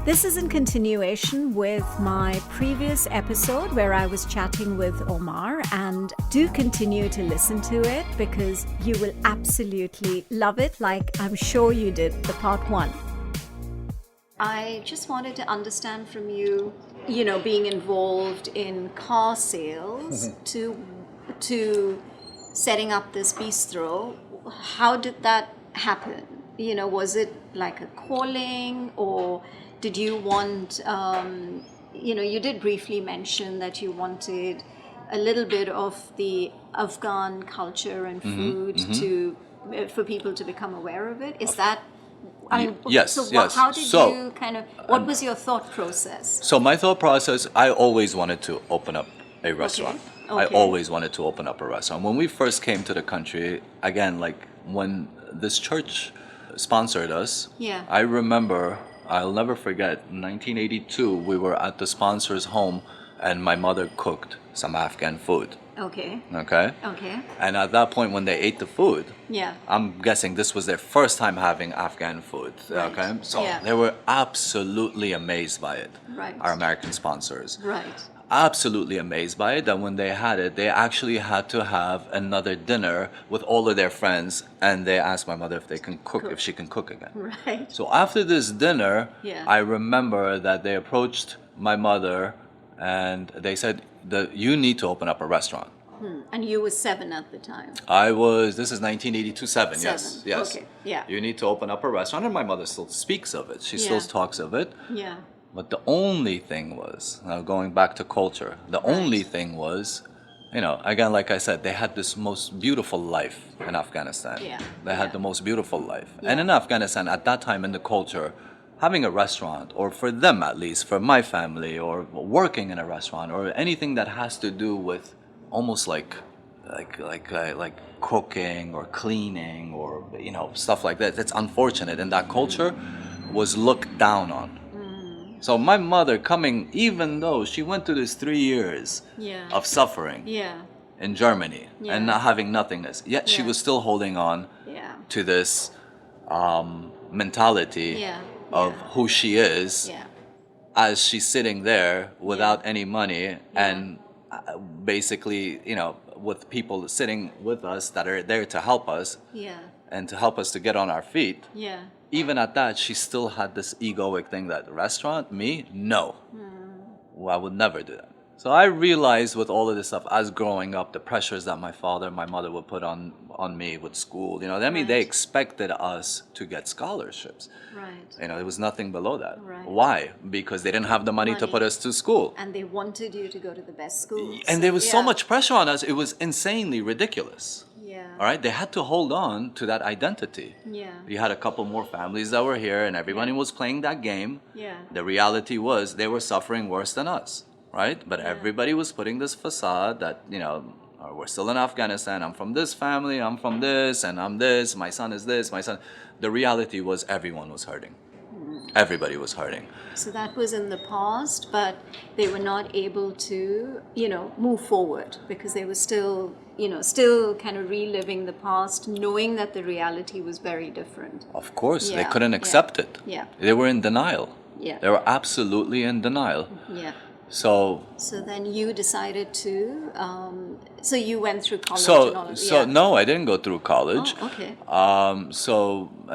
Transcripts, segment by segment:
This is in continuation with my previous episode where I was chatting with Omar, and do continue to listen to it because you will absolutely love it, like I'm sure you did the part one. I just wanted to understand from you, being involved in car sales to setting up this bistro, how did that happen? Was it like a calling, or did you want, you did briefly mention that you wanted a little bit of the Afghan culture and food for people to become aware of it? Is that... Yes, so yes. How did you what was your thought process? So my thought process, I always wanted to open up a restaurant. Okay. I always wanted to open up a restaurant. When we first came to the country, again, like when this church sponsored us, Yeah. I remember, I'll never forget, in 1982, we were at the sponsor's home and my mother cooked some Afghan food. Okay. Okay? Okay. And at that point, when they ate the food, Yeah. I'm guessing this was their first time having Afghan food. Right. Okay? So Yeah. they were absolutely amazed by it. Right. Our American sponsors. Right. Absolutely amazed by it, that when they had it, they actually had to have another dinner with all of their friends, and they asked my mother if they can cook, if she can cook again. Right. So after this dinner, Yeah. I remember that they approached my mother and they said that you need to open up a restaurant. And you were 7 at the time. This is 1982, 7, yes, 7. yes. Okay, yeah. You need to open up a restaurant, and my mother still speaks of it. She still Yeah. talks of it. Yeah. But the only thing was, now going back to culture, the only thing was, again, like I said, they had this most beautiful life in Afghanistan. Yeah. They had Yeah. the most beautiful life. Yeah. And in Afghanistan, at that time in the culture, having a restaurant, or for them at least, for my family, or working in a restaurant, or anything that has to do with almost like cooking or cleaning or stuff like that, it's unfortunate, and that culture was looked down on. So my mother coming, even though she went through this 3 years Yeah. of suffering Yeah. in Germany Yeah. and not having nothingness, yet she Yeah. was still holding on Yeah. to this mentality Yeah. of Yeah. who she is, Yeah. as she's sitting there without any money and basically, with people sitting with us that are there to help us Yeah. and to help us to get on our feet. Yeah. Even at that, she still had this egoic thing that restaurant, me, no. Well, I would never do that. So I realized with all of this stuff, as growing up, the pressures that my father and my mother would put on me with school. I mean, they Right. expected us to get scholarships. Right. There was nothing below that. Right. Why? Because they didn't have the money to put us to school. And they wanted you to go to the best schools. And there was so Yeah. much pressure on us, it was insanely ridiculous. Yeah. All right? They had to hold on to that identity. Yeah. You had a couple more families that were here, and everybody was playing that game. Yeah. The reality was they were suffering worse than us, right? But everybody was putting this facade that, we're still in Afghanistan, I'm from this family, I'm from this, and I'm this, my son is this, my son. The reality was everyone was hurting. Everybody was hurting. So that was in the past, but they were not able to, move forward because they were still kind of reliving the past, knowing that the reality was very different. Of course, they Yeah, couldn't yeah, accept it. yeah. They were in denial. Yeah. They were absolutely in denial. Yeah. So So then you decided to, so you went through college and all of So no, I didn't go through college. Oh, okay.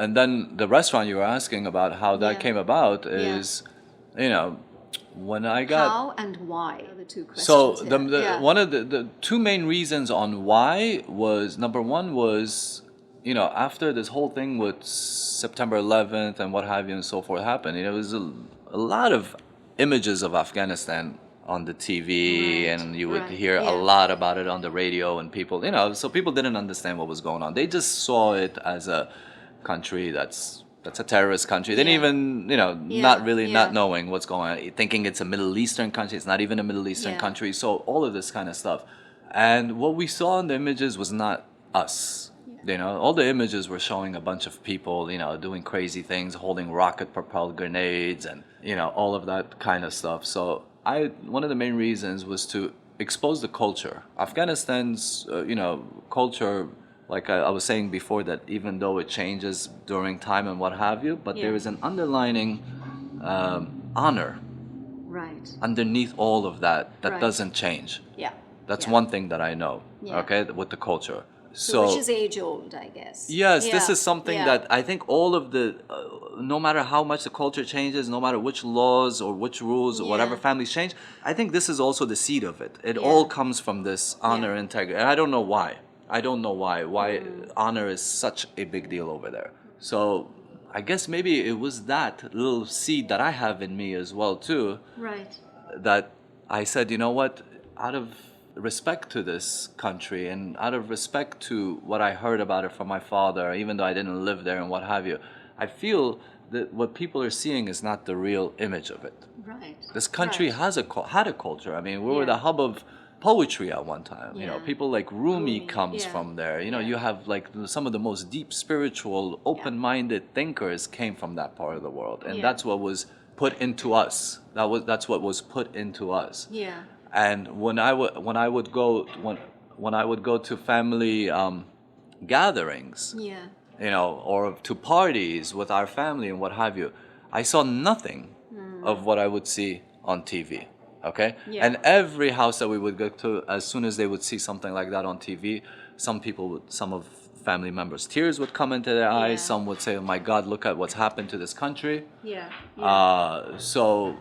And then the restaurant you were asking about how that Yeah. came about is, when I got How and why are the two questions. so here. Yeah. one of the two main reasons on why was, number one was, after this whole thing with September 11th and what have you and so forth happened, it was a lot of images of Afghanistan on the TV, Right, and you would right, hear yeah. a lot about it on the radio, and people, so people didn't understand what was going on. They just saw it as a country that's a terrorist country. They didn't Yeah. even, not really yeah. not knowing what's going on, thinking it's a Middle Eastern country. It's not even a Middle Eastern Yeah. country. So all of this kind of stuff. And what we saw in the images was not us. All the images were showing a bunch of people, doing crazy things, holding rocket-propelled grenades, and all of that kind of stuff. So one of the main reasons was to expose the culture. Afghanistan's, culture, like I was saying before, that even though it changes during time and what have you, but there Yeah. is an underlining honor Right. underneath all of that Right. doesn't change. Yeah. That's Yeah. one thing that I know, Yeah. okay, with the culture. So which is age old, I guess. Yes, this Yeah. is something Yeah. that I think all of the, no matter how much the culture changes, no matter which laws or which rules or whatever Yeah. families change, I think this is also the seed of it. It Yeah. all comes from this honor, Yeah. integrity. And I don't know why. I don't know why honor is such a big deal over there. So I guess maybe it was that little seed that I have in me as well too, Right. that I said, you know what, out of respect to this country and out of respect to what I heard about it from my father, even though I didn't live there and what have you, I feel that what people are seeing is not the real image of it. Right. This country Right. has had a culture. I mean, we were Yeah. the hub of poetry at one time. You know, Yeah. people like Rumi Rumi, comes yeah. from there. You know, Yeah. you have like some of the most deep spiritual, open-minded thinkers came from that part of the world, and Yeah. that's what was put into us. That's what was put into us. Yeah. And when I would go to family gatherings, Yeah. you know, or to parties with our family and what have you, I saw nothing of what I would see on TV. Okay? Yeah. And every house that we would go to, as soon as they would see something like that on TV, some of family members' tears would come into their eyes. Yeah. Some would say, "Oh my God, look at what's happened to this country." Yeah. So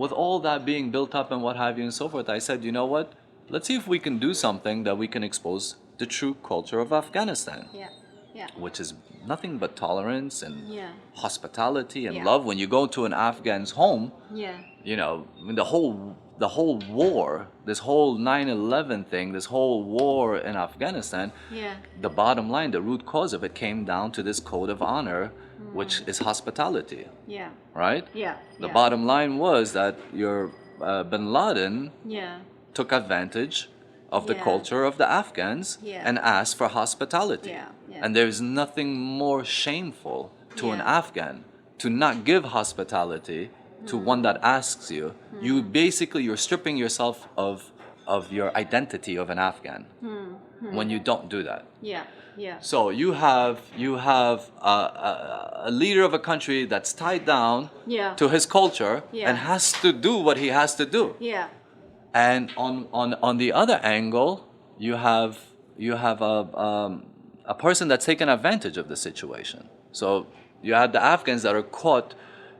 with all that being built up and what have you and so forth, I said, you know what? Let's see if we can do something that we can expose the true culture of Afghanistan, Yeah. Yeah. which is nothing but tolerance and Yeah. hospitality and Yeah. love. When you go to an Afghan's home, Yeah. you know, I mean, the whole war, this whole 9/11 thing, this whole war in Afghanistan, Yeah. the bottom line, the root cause of it came down to this code of honor, which is hospitality, Yeah. right? Yeah. The Yeah. bottom line was that your bin Laden Yeah. took advantage of the Yeah. culture of the Afghans Yeah. and asked for hospitality. Yeah, yeah. And there's nothing more shameful to an Yeah. Afghan to not give hospitality to one that asks you. You basically, you're stripping yourself of your identity of an Afghan when you don't do that. Yeah. Yeah. So you have a leader of a country that's tied down Yeah. to his culture Yeah. and has to do what he has to do. Yeah. And on the other angle, you have a person that's taken advantage of the situation. So you have the Afghans that are caught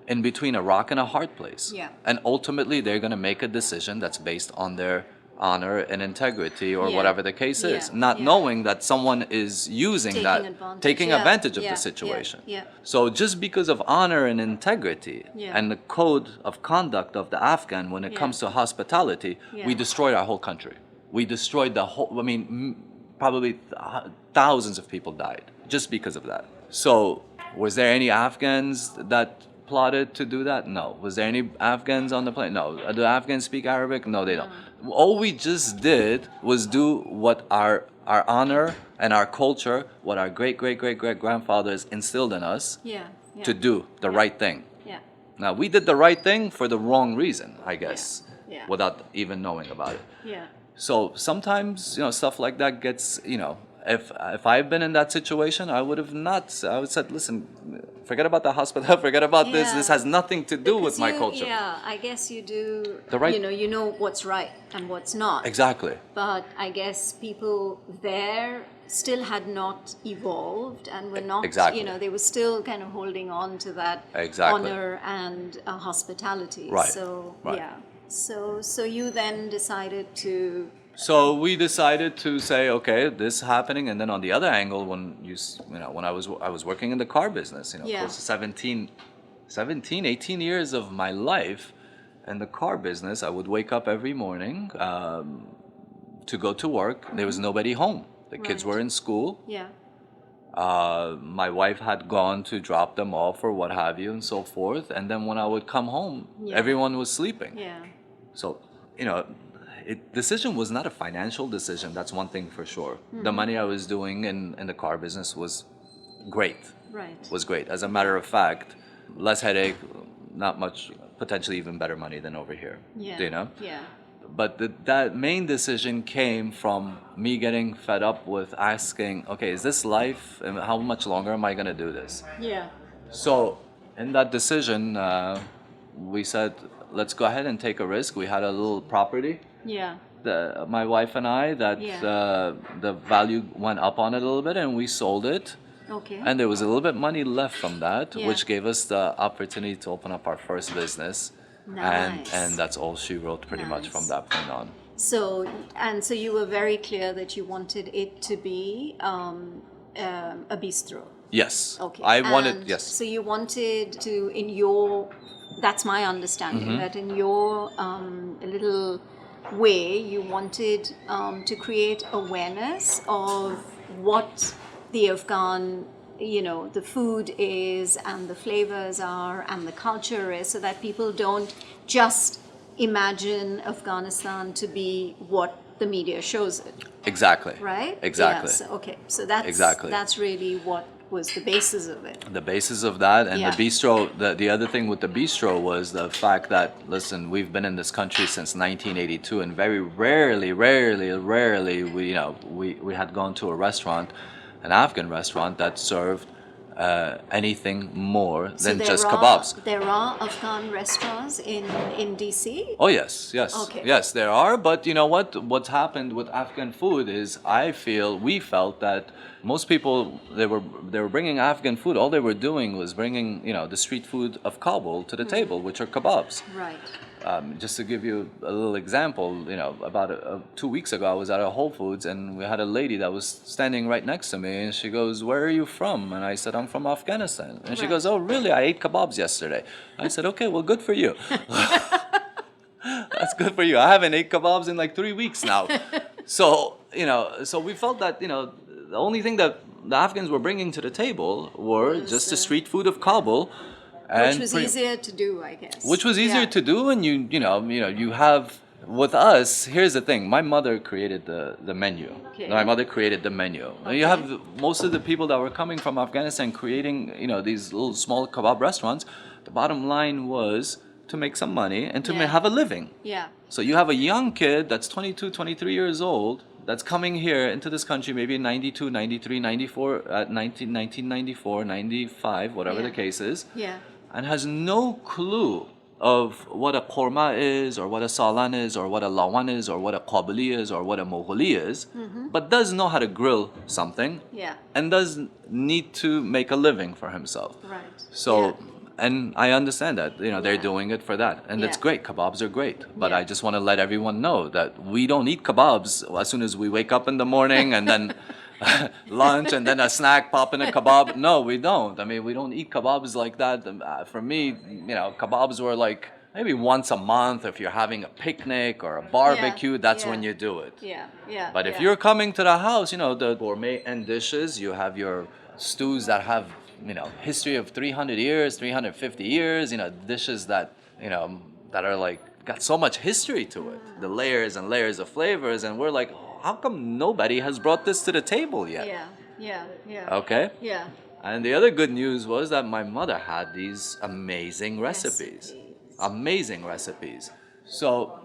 in between a rock and a hard place. Yeah. And ultimately, they're going to make a decision that's based on their honor and integrity or Yeah. whatever the case is, Yeah. not Yeah. knowing that someone is using taking Yeah. advantage of Yeah. the situation. Yeah. Yeah. So just because of honor and integrity Yeah. and the code of conduct of the Afghan when it Yeah. comes to hospitality, we Yeah. destroyed our whole country. We destroyed the whole, I mean, probably thousands of people died just because of that. So was there any Afghans that plotted to do that? No. Was there any Afghans on the plane? No. Do Afghans speak Arabic? No, they don't. All we just did was do what our honor and our culture, what our great-great-great-great-grandfathers instilled in us Yeah. Yeah. to do the right thing. Yeah. Now, we did the right thing for the wrong reason, I guess, Yeah. without even knowing about it. Yeah. So sometimes, you know, stuff like that gets, you know, if I've been in that situation, I would have not. I would have said, listen, forget about the hospital, forget about this. Yeah. This has nothing to do with my culture. Yeah, I guess you do. The right- You know what's right and what's not. Exactly. But I guess people there still had not evolved and were not. Exactly. You know, they were still kind of holding on to that Exactly. honor and hospitality. Right. So Right. yeah. So you then decided to. So we decided to say, okay, this is happening, and then on the other angle, when when I was working in the car business, Yeah. close to 18 years of my life in the car business, I would wake up every morning to go to work. There was nobody home. The kids Right. were in school. Yeah. My wife had gone to drop them off or what have you and so forth. And then when I would come home, Yeah. everyone was sleeping. Yeah. So, decision was not a financial decision. That's one thing for sure. The money I was doing in the car business was great. Right. Was great. As a matter of fact, less headache, not much, potentially even better money than over here. Yeah. Do you know? Yeah. But that main decision came from me getting fed up with asking, okay, is this life? And how much longer am I going to do this? Yeah. So in that decision, we said, let's go ahead and take a risk. We had a little property, Yeah. my wife and I, that Yeah. the value went up on it a little bit, and we sold it. Okay. And there was a little bit money left from that, Yeah. which gave us the opportunity to open up our first business. Nice. And that's all she wrote pretty much from Nice. that point on. So, and so you were very clear that you wanted it to be a bistro. Yes. Okay. I wanted, And yes. So you wanted to, in your, that's my understanding, that in your little way, you wanted to create awareness of what the Afghan, the food is and the flavors are and the culture is, so that people don't just imagine Afghanistan to be what the media shows it, Exactly. right? Exactly. Yes. Okay. So that's Exactly. that's really what was the basis of it. The basis of that, and Yeah. the bistro, the other thing with the bistro was the fact that, listen, we've been in this country since 1982, and very rarely we had gone to a restaurant, an Afghan restaurant, that served anything more So than there just are, kebabs. There are Afghan restaurants in DC. Oh yes, yes, Okay. yes, there are. But you know what? What's happened with Afghan food is, we felt that most people, they were bringing Afghan food. All they were doing was bringing the street food of Kabul to the table, which are kebabs. Right. Just to give you a little example, about 2 weeks ago, I was at a Whole Foods, and we had a lady that was standing right next to me, and she goes, "Where are you from?" And I said, "I'm from Afghanistan." And she Right. goes, "Oh, really? I ate kebabs yesterday." I said, "Okay, well, good for you." That's good for you. I haven't ate kebabs in like 3 weeks now. So, so we felt that, the only thing that the Afghans were bringing to the table were just the street food of Kabul. Which was easier to do, I guess. Which was easier to do, and you have, with us, here's the thing. My mother created the menu. Okay. My mother created the menu. Okay. You have most of the people that were coming from Afghanistan creating, these little small kebab restaurants. The bottom line was to make some money and to Yeah. have a living. Yeah. So you have a young kid that's 22, 23 years old that's coming here into this country, maybe in 92, 93, 94, 1994, 95, whatever Yeah. the case is, Yeah. and has no clue of what a korma is, or what a salan is, or what a lawan is, or what a qabli is, or what a mughali is, but does know how to grill something, Yeah. and does need to make a living for himself. Right. So, Yeah. and I understand that, they're Yeah. doing it for that. And it's Yeah. great. Kebabs are great. But Yeah. I just want to let everyone know that we don't eat kebabs as soon as we wake up in the morning, and then lunch, and then a snack, pop in a kebab. No, we don't. I mean, we don't eat kebabs like that. For me, kebabs were like maybe once a month if you're having a picnic or a barbecue. That's when Yeah. you do it. Yeah. Yeah. But if yeah. you're coming to the house, the gourmet end dishes, you have your stews that have, history of 300 years, 350 years, dishes that, that are like, got so much history to it. The layers and layers of flavors, and we're like, how come nobody has brought this to the table yet? Yeah. Yeah. Yeah. Okay? Yeah. And the other good news was that my mother had these amazing recipes. Amazing recipes. So,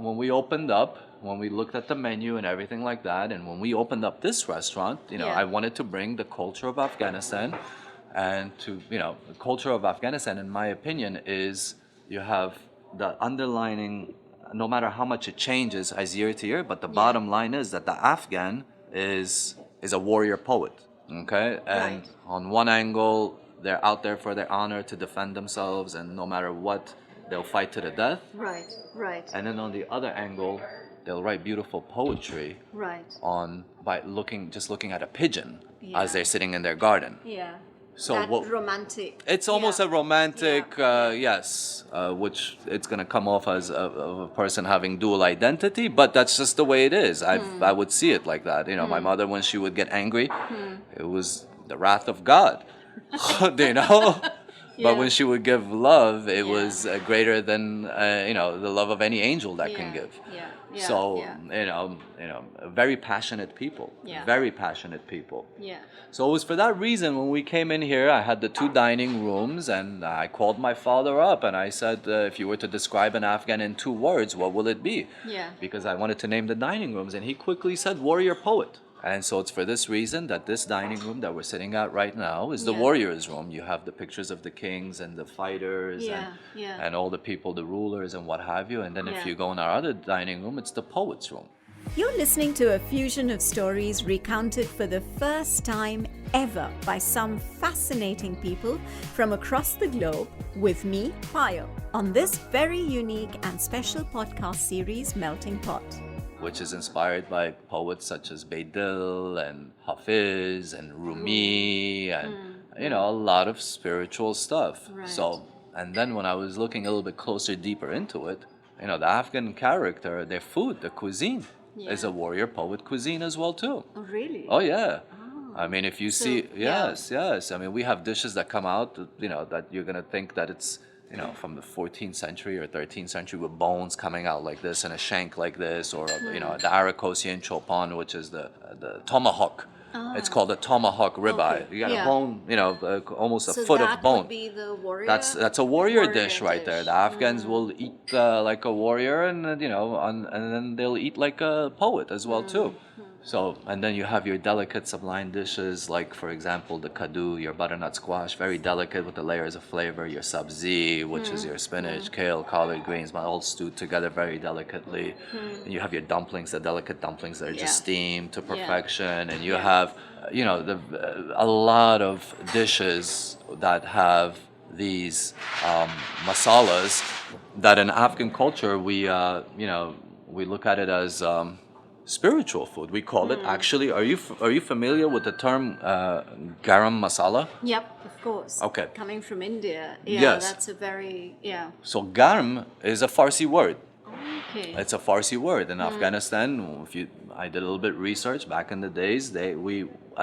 when we opened up, when we looked at the menu and everything like that, and when we opened up this restaurant, Yeah. I wanted to bring the culture of Afghanistan, and to, the culture of Afghanistan, in my opinion, is you have the underlining, no matter how much it changes as year to year, but the bottom line is that the Afghan is a warrior poet, okay? And Right. on one angle, they're out there for their honor to defend themselves, and no matter what, they'll fight to the death. Right. Right. And then on the other angle, they'll write beautiful poetry Right. by looking at a pigeon Yeah. as they're sitting in their garden. Yeah. So that what? romantic. It's almost Yeah. a romantic, Yeah. yes, which it's gonna come off as a person having dual identity, but that's just the way it is. Hmm. I would see it like that. My mother, when she would get angry, it was the wrath of God, Yeah. But when she would give love, it Yeah. was greater than the love of any angel that can Yeah. give. Yeah. Yeah. So Yeah. very passionate people, Yeah. very passionate people. Yeah. So it was for that reason when we came in here, I had the 2 dining rooms, and I called my father up and I said, if you were to describe an Afghan in 2 words, what will it be? Yeah. Because I wanted to name the dining rooms, and he quickly said, warrior poet. And so it's for this reason that this dining room that we're sitting at right now is the Yeah. warriors' room. You have the pictures of the kings and the fighters Yeah, yeah. and all the people, the rulers and what have you. And then if Yeah. you go in our other dining room, it's the poets' room. You're listening to a fusion of stories recounted for the first time ever by some fascinating people from across the globe with me, Payal, on this very unique and special podcast series, Melting Pot. Which is inspired by poets such as Baydil and Hafiz and Rumi and a lot of spiritual stuff. Right. So, and then when I was looking a little bit closer, deeper into it, the Afghan character, their food, the cuisine, is a warrior poet cuisine as well too. Oh, really? Oh yeah. I mean, if you see, yeah. yes. I mean, we have dishes that come out, that you're gonna think that it's from the 14th century or 13th century with bones coming out like this and a shank like this, or the Aracosia and Chopin, which is the tomahawk. It's called a tomahawk ribeye. Okay. You got Yeah. a bone, almost a So foot that of bone. would be the warrior? That's a warrior dish right there. dish. The Afghans will eat like a warrior, and and then they'll eat like a poet as well too. So, and then you have your delicate sublime dishes, like for example the kadu, your butternut squash, very delicate with the layers of flavor. Your sabzi, which is your spinach, kale, collard greens, all stewed together very delicately. And you have your dumplings, the delicate dumplings that are just steamed to perfection. And you have, a lot of dishes that have these masalas that in Afghan culture we look at it as spiritual food. We call it actually. Are you familiar with the term garam masala? Yep, of course. Okay. Coming from India. Yeah, Yes. that's a very, So garam is a Farsi word. Okay. It's a Farsi word in Afghanistan. I did a little bit research back in the days. We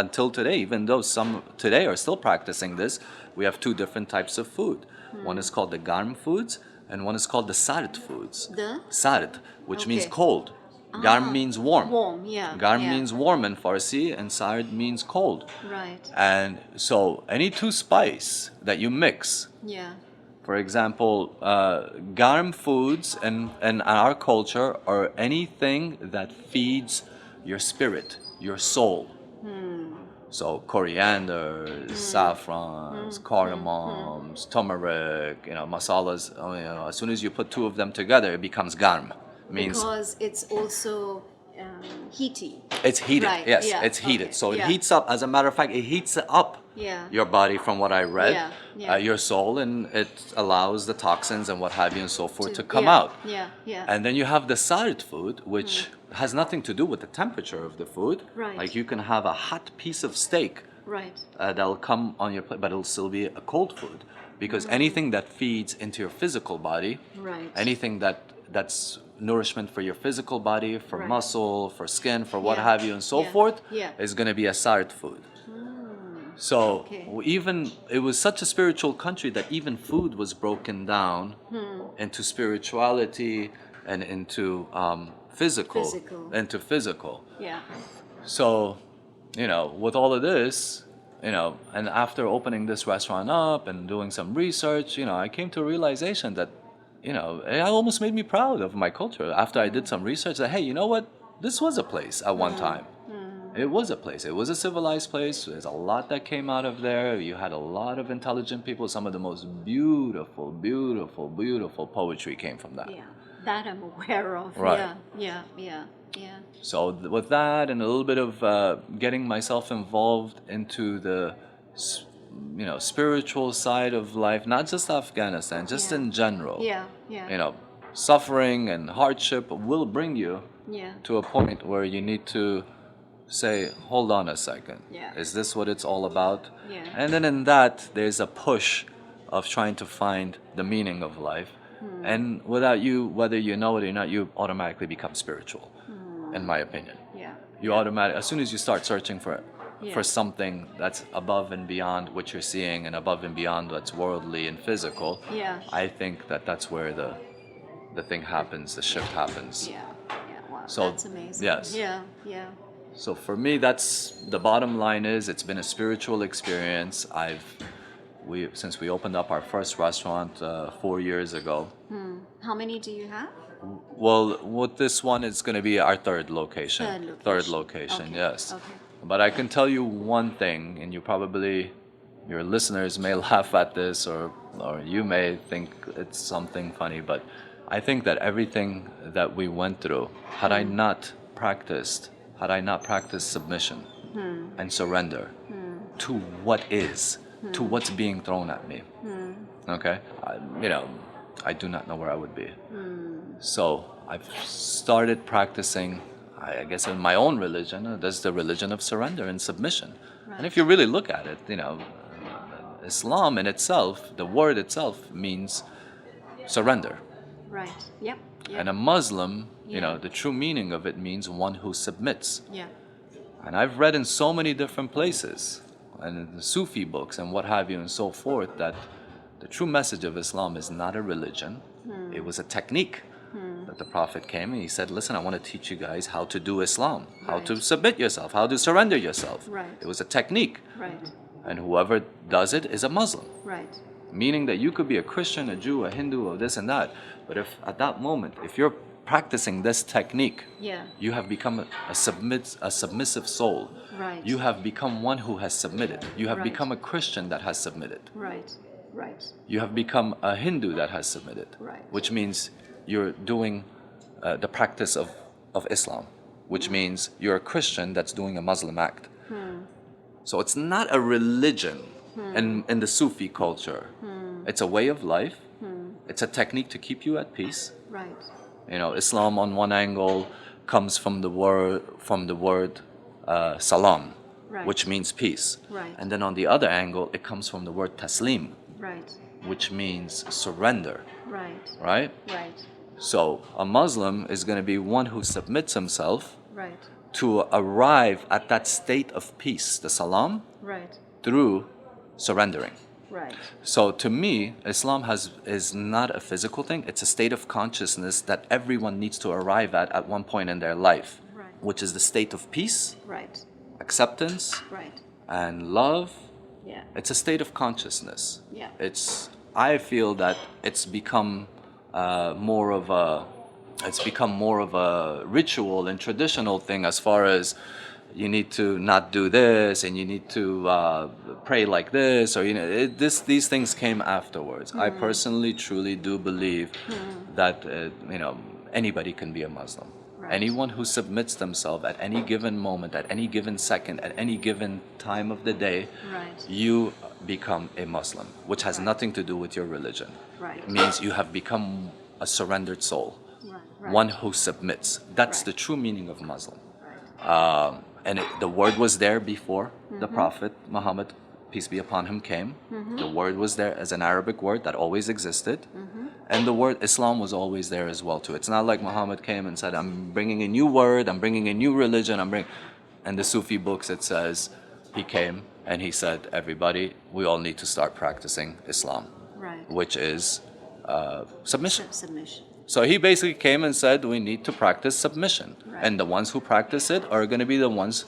until today, even though some today are still practicing this, we have two different types of food. One is called the garam foods, and one is called the sard foods. The? Sard, which means Okay. cold. Garam means warm. Warm, yeah. Garam yeah. means warm in Farsi, and sard means cold. Right. And so any two spice that you mix, Yeah. for example, garam foods in our culture are anything that feeds your spirit, your soul. So coriander, saffrons, cardamoms, turmeric, masalas. As soon as you put two of them together, it becomes garam. Means Because it's also heaty. it's heated. Right, Yes, yeah, it's heated. okay, So it yeah. heats up. As a matter of fact, it heats up Yeah. your body, from what I read, Yeah, yeah. your soul, and it allows the toxins and what have you and so forth to come yeah, out. Yeah, yeah. And then you have the sard food, which has nothing to do with the temperature of the food. Right. Like you can have a hot piece of steak right. that'll come on your plate, but it'll still be a cold food, because anything that feeds into your physical body, Right. anything that's nourishment for your physical body, for Right. muscle, for skin, for what Yeah. have you and so Yeah. forth, Yeah. is going to be a sard food. So Okay. even it was such a spiritual country that even food was broken down into spirituality and into physical, Physical. Yeah. So, with all of this, and after opening this restaurant up and doing some research, I came to a realization that, it almost made me proud of my culture. After I did some research, that hey, you know what? This was a place at one time. It was a place. It was a civilized place. There's a lot that came out of there. You had a lot of intelligent people. Some of the most beautiful, beautiful, beautiful poetry came from that. Yeah. That I'm aware of. Right. Yeah. So with that and a little bit of getting myself involved into the spiritual side of life, not just Afghanistan, just Yeah. in general. Yeah. Suffering and hardship will bring you Yeah. to a point where you need to say, hold on a second. Yeah. Is this what it's all about? Yeah. And then in that, there's a push of trying to find the meaning of life. And without you, whether you know it or not, you automatically become spiritual, in my opinion. Yeah. You as soon as you start searching for Yeah. something that's above and beyond what you're seeing and above and beyond what's worldly and physical, Yeah. I think that's where the thing happens, the shift happens. Yeah. Wow. So, that's amazing. yes. Yeah. So for me, that's the bottom line. It's been a spiritual experience. Since we opened up our first restaurant 4 years ago. How many do you have? Well, with this one, it's going to be our third location. Third location. Location, Okay. yes. Okay. But I can tell you one thing, and your listeners may laugh at this, or you may think it's something funny, but I think that everything that we went through, had I not practiced submission and surrender to what is, to what's being thrown at me, okay, I do not know where I would be. So I've started practicing, I guess, in my own religion. There's the religion of surrender and submission. And if you really look at it, Islam in itself, the word itself means surrender. Right. Yep. Yep. And a Muslim, Yeah. the true meaning of it means one who submits. Yeah. And I've read in so many different places, and in the Sufi books and what have you and so forth, that the true message of Islam is not a religion. It was a technique that the Prophet came and he said, listen, I want to teach you guys how to do Islam, how to submit yourself, how to surrender yourself. Right. It was a technique. Right. And whoever does it is a Muslim. Right. Meaning that you could be a Christian, a Jew, a Hindu, or this and that. But if at that moment, if you're practicing this technique, Yeah. you have become a submissive soul. Right. You have become one who has submitted. You have Right. become a Christian that has submitted. Right. Right. You have become a Hindu that has submitted. Right. Which means you're doing the practice of Islam. Which means you're a Christian that's doing a Muslim act. So it's not a religion in the Sufi culture. It's a way of life. It's a technique to keep you at peace. Right. Islam on one angle comes from the word salam, Right. which means peace. Right. And then on the other angle, it comes from the word taslim, Right. which means surrender, Right. right? Right. So a Muslim is going to be one who submits himself Right. to arrive at that state of peace, the salam, Right. through surrendering. Right. So to me, Islam is not a physical thing. It's a state of consciousness that everyone needs to arrive at one point in their life, Right. which is the state of peace, Right. acceptance, Right. and love. Yeah. It's a state of consciousness. Yeah. I feel that it's become more of a ritual and traditional thing, as far as you need to not do this and you need to pray like this, or these things came afterwards. I personally truly do believe that anybody can be a Muslim. Right. Anyone who submits themselves at any given moment, at any given second, at any given time of the day, Right. you become a Muslim, which has nothing to do with your religion. Right. It means you have become a surrendered soul, Right. Right. one who submits. That's Right. the true meaning of Muslim. Right. And the word was there before the Prophet Muhammad, peace be upon him, came. The word was there as an Arabic word that always existed. And the word Islam was always there as well too. It's not like Muhammad came and said, I'm bringing a new word, I'm bringing a new religion, And the Sufi books, it says, he came and he said, everybody, we all need to start practicing Islam, Right. which is submission. Submission. So he basically came and said, we need to practice submission. Right. And the ones who practice it are going to be the ones,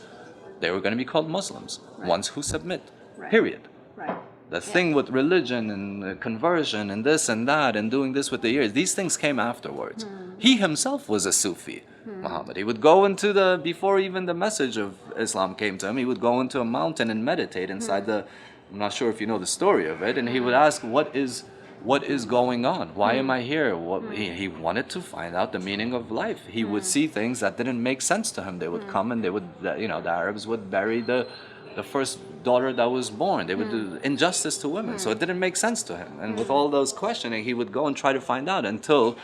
they were going to be called Muslims, ones who submit, Right. period. Right. The thing with religion and conversion and this and that and doing this with the years, these things came afterwards. He himself was a Sufi, Muhammad. He would go into before even the message of Islam came to him, he would go into a mountain and meditate inside I'm not sure if you know the story of it, and he would ask, what is going on? Why am I here? He wanted to find out the meaning of life. He would see things that didn't make sense to him. They would come and they would, the Arabs would bury the first daughter that was born. They would do injustice to women. So it didn't make sense to him. And with all those questioning, he would go and try to find out until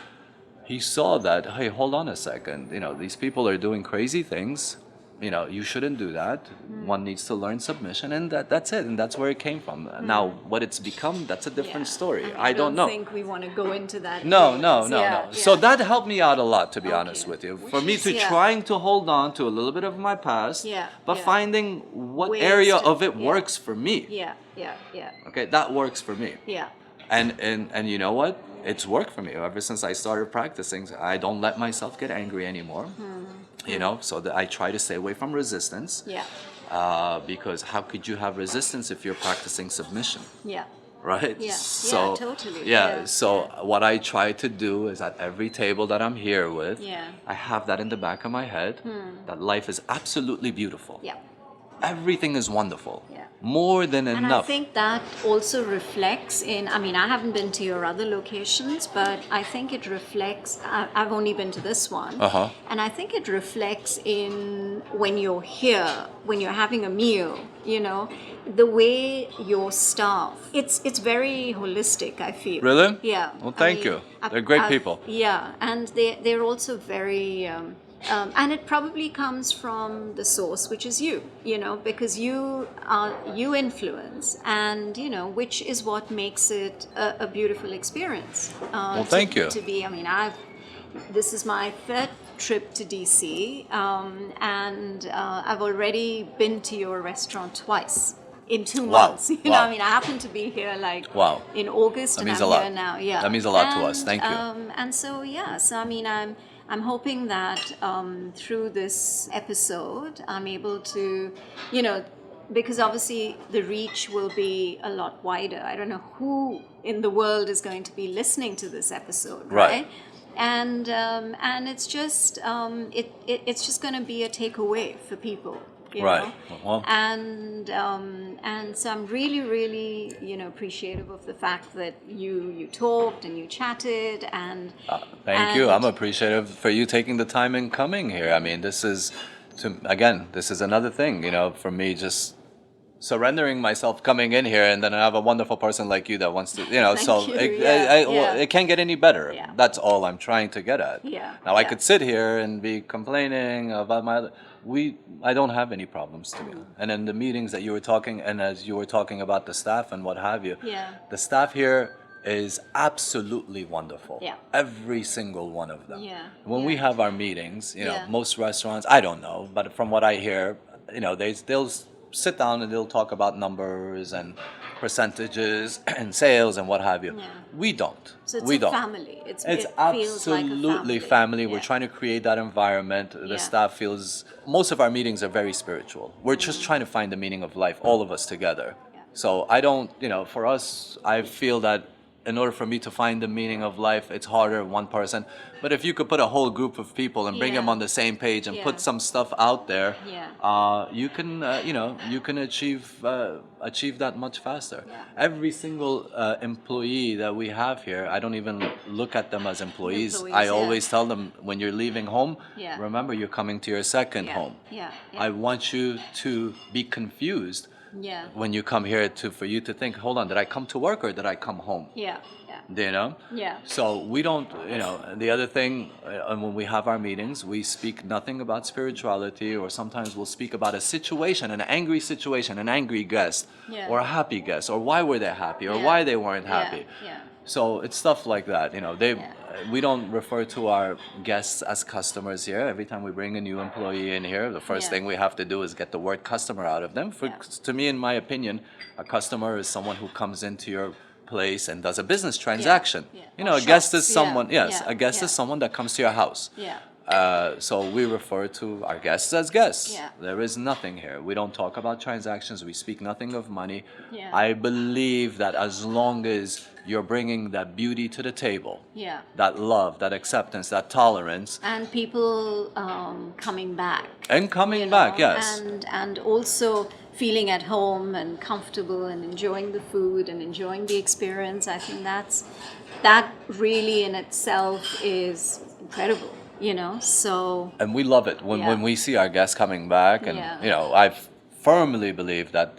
he saw that, hey, hold on a second. These people are doing crazy things. You shouldn't do that. One needs to learn submission, and that's it. And that's where it came from. Now, what it's become, that's a different story. I don't know. I think we want to go into that. No. Yeah, So yeah. that helped me out a lot, to be Okay. honest with you. Which For me is- to yeah. trying to hold on to a little bit of my past, Yeah, but yeah. finding what Ways area to- of it yeah. works for me. Yeah. Yeah. Yeah. Okay, that works for me. Yeah. And you know what? It's worked for me. Ever since I started practicing, I don't let myself get angry anymore. So that I try to stay away from resistance. Yeah. Because how could you have resistance if you're practicing submission? Yeah. right? Yeah, So yeah, totally. yeah, Yeah, so what I try to do is at every table that I'm here with, yeah, I have that in the back of my head, that life is absolutely beautiful. yeah. Everything is wonderful. Yeah. More than And I enough. think that also reflects in, I mean, I haven't been to your other locations, but I think it reflects, I've only been to this one. Uh-huh. And I think it reflects in when you're here, when you're having a meal, you know, the way your staff, it's very holistic, I feel. Really? Yeah. Well, thank you. They're great people. Yeah. And they're also very, and it probably comes from the source, which is you know, because you influence, and you know, which is what makes it a beautiful experience. Well, thank you. To be, I mean, this is my third trip to DC, and I've already been to your restaurant twice in 2 Wow. months. You know, Wow. I mean, I happen to be here like Wow. in August, That and means I'm a lot. here now. Yeah, That means a lot to us. Thank you. And so yeah, so I mean, I'm hoping that through this episode, I'm able to, you know, because obviously the reach will be a lot wider. I don't know who in the world is going to be listening to this episode, Right. And it's just it's just going to be a takeaway for people. You Right. know? Well- And so I'm really, really, you know, appreciative of the fact that you talked and you chatted and Thank you. and- I'm appreciative for you taking the time and coming here. I mean, this is, this is another thing, you know, for me, just surrendering myself coming in here, and then I have a wonderful person like you that wants to, you know, Thank so you. well, it can't get any better. Yeah. That's all I'm trying to get at. Yeah, Now I yeah. could sit here and be complaining about I don't have any problems to me. And in the meetings that you were talking, and as you were talking about the staff and what have you, Yeah. the staff here is absolutely wonderful. Yeah. Every single one of them. Yeah, When we yeah. have our meetings, you know, Yeah. most restaurants, I don't know, but from what I hear, you know, they'll sit down and they'll talk about numbers and percentages and sales and what have you. Yeah. We don't. So it's we a don't. family. It's it feels like a absolutely family. We're Yeah. trying to create that environment. The Yeah. staff feels, most of our meetings are very spiritual. We're just trying to find the meaning of life, all of us together. Yeah. So I don't, you know, for us, I feel that in order for me to find the meaning of life, it's harder one person. But if you could put a whole group of people and bring Yeah. them on the same page and Yeah. put some stuff out there, Yeah. you can, you know, you can achieve that much faster. Yeah. Every single employee that we have here, I don't even look at them as employees. Employees, I yeah. always tell them, when you're leaving home, Yeah. remember you're coming to your second Yeah. home. Yeah. Yeah. I want you to be confused Yeah. when you come here for you to think, hold on, did I come to work or did I come home? Yeah. Yeah. You know? Yeah. So we don't, you know, the other thing, when we have our meetings, we speak nothing about spirituality, or sometimes we'll speak about a situation, an angry situation, an angry guest, Yeah. or a happy guest, or why were they happy, or Yeah. why they weren't Yeah. happy. Yeah. So it's stuff like that, you know. We don't refer to our guests as customers here. Every time we bring a new employee in here, the first Yeah. thing we have to do is get the word customer out of them. To me, in my opinion, a customer is someone who comes into your place and does a business transaction. Yeah. You know, Or a guest is shops. someone, Yeah. yes, Yeah. a guest Yeah. is someone that comes to your house. Yeah. So we refer to our guests as guests. Yeah. There is nothing here. We don't talk about transactions. We speak nothing of money. Yeah. I believe that as long as you're bringing that beauty to the table, Yeah. that love, that acceptance, that tolerance, And people coming back. and coming you know, back, yes. And also feeling at home and comfortable and enjoying the food and enjoying the experience. I think that really in itself is incredible, you know. So And we love it when Yeah. we see our guests coming back. And, Yeah. you know, I firmly believe that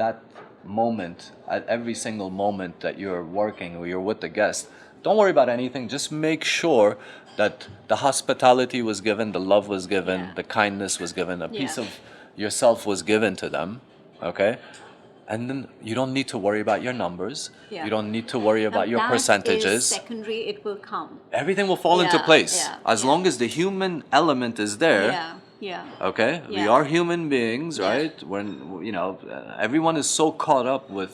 moment, at every single moment that you're working or you're with the guest, don't worry about anything. Just make sure that the hospitality was given, the love was given, Yeah. the kindness was given, a Yeah. piece of yourself was given to them, okay? And then you don't need to worry about your numbers. Yeah. You don't need to worry about Now your that percentages. is secondary. It will come. Everything will fall into Yeah, place. yeah, As yeah. long as the human element is there, Yeah. Yeah. okay, we Yeah. are human beings, Yeah. right? When, you know, everyone is so caught up with,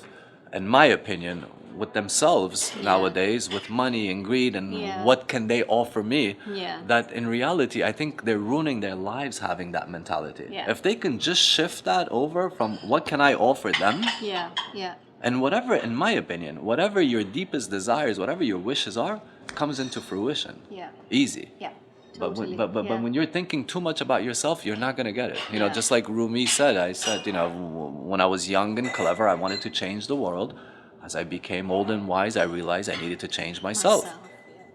in my opinion, with themselves nowadays, with money and greed and Yeah. what can they offer me, Yeah. that in reality I think they're ruining their lives having that mentality. Yeah. If they can just shift that over from what can I offer them, Yeah. Yeah. And whatever, in my opinion, whatever your deepest desires, whatever your wishes are, comes into fruition. Yeah. Easy. Yeah. But Totally. but when you're thinking too much about yourself, you're not gonna get it. You know, just like Rumi said, I said, you know, when I was young and clever, I wanted to change the world. As I became old and wise, I realized I needed to change myself.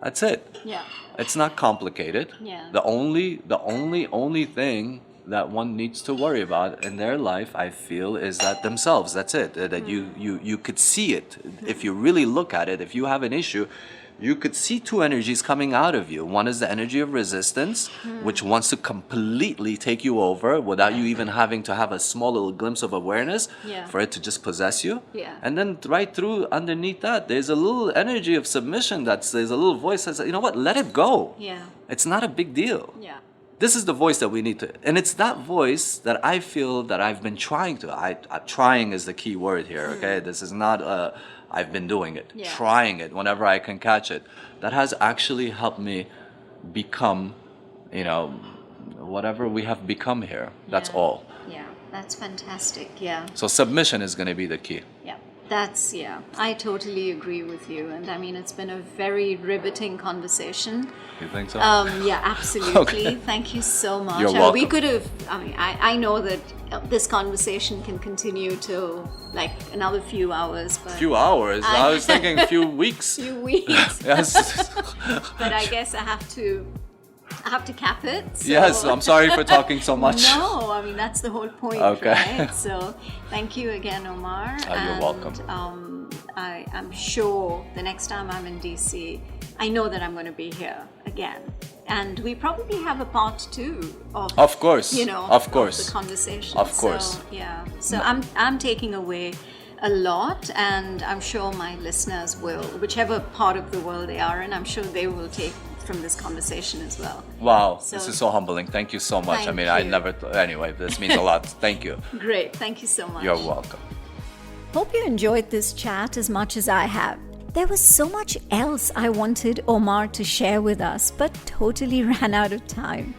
That's it. Yeah. It's not complicated. Yeah. The only thing that one needs to worry about in their life, I feel, is that themselves. That's it. That you could see it. If you really look at it, if you have an issue, you could see two energies coming out of you. One is the energy of resistance, which wants to completely take you over without you even having to have a small little glimpse of awareness for it to just possess you. Yeah. And then right through underneath that, there's a little energy of submission. There's a little voice that says, you know what, let it go. Yeah. It's not a big deal. Yeah. This is the voice that we need to, and it's that voice that I feel that I've been trying to. Trying is the key word here. Okay, this is not. I've been doing it, trying it whenever I can catch it. That has actually helped me become, you know, whatever we have become here. That's all. Yeah, that's fantastic. Yeah. So submission is going to be the key. Yeah. That's, I totally agree with you. And I mean, it's been a very riveting conversation. You think so? Yeah, absolutely. Okay. Thank you so much. You're welcome. We could have, I know that this conversation can continue to like another few hours. But Few hours? I was thinking a few weeks. few weeks. Yes. But I guess I have to cap it. So. Yes, I'm sorry for talking so much. No, I mean, that's the whole point, right? So thank you again, Omar. You're welcome. I'm sure the next time I'm in DC, I know that I'm going to be here again. And we probably have a part 2 of course, you know, of course, the conversation. Of course. So, yeah. So I'm taking away a lot, and I'm sure my listeners will, whichever part of the world they are in, I'm sure they will take from this conversation as well. Wow, this is so humbling. Thank you so much. I mean, I never. Anyway, this means a lot. Thank you. Great. Thank you so much. You're welcome. Hope you enjoyed this chat as much as I have. There was so much else I wanted Omar to share with us, but totally ran out of time.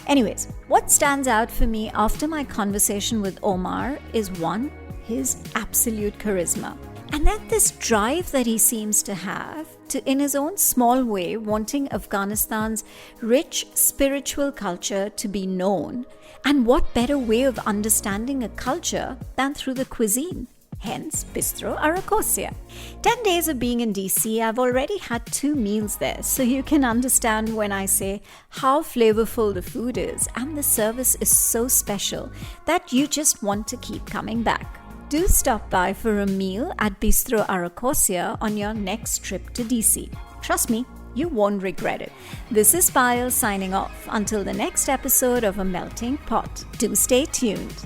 Anyways, what stands out for me after my conversation with Omar is one, his absolute charisma. And then this drive that he seems to have to, in his own small way, wanting Afghanistan's rich spiritual culture to be known. And what better way of understanding a culture than through the cuisine? Hence, Bistro Aracosia. 10 days of being in DC, I've already had 2 meals there, so you can understand when I say how flavorful the food is, and the service is so special that you just want to keep coming back. Do stop by for a meal at Bistro Aracosia on your next trip to DC. Trust me, you won't regret it. This is Payal signing off. Until the next episode of A Melting Pot. Do stay tuned.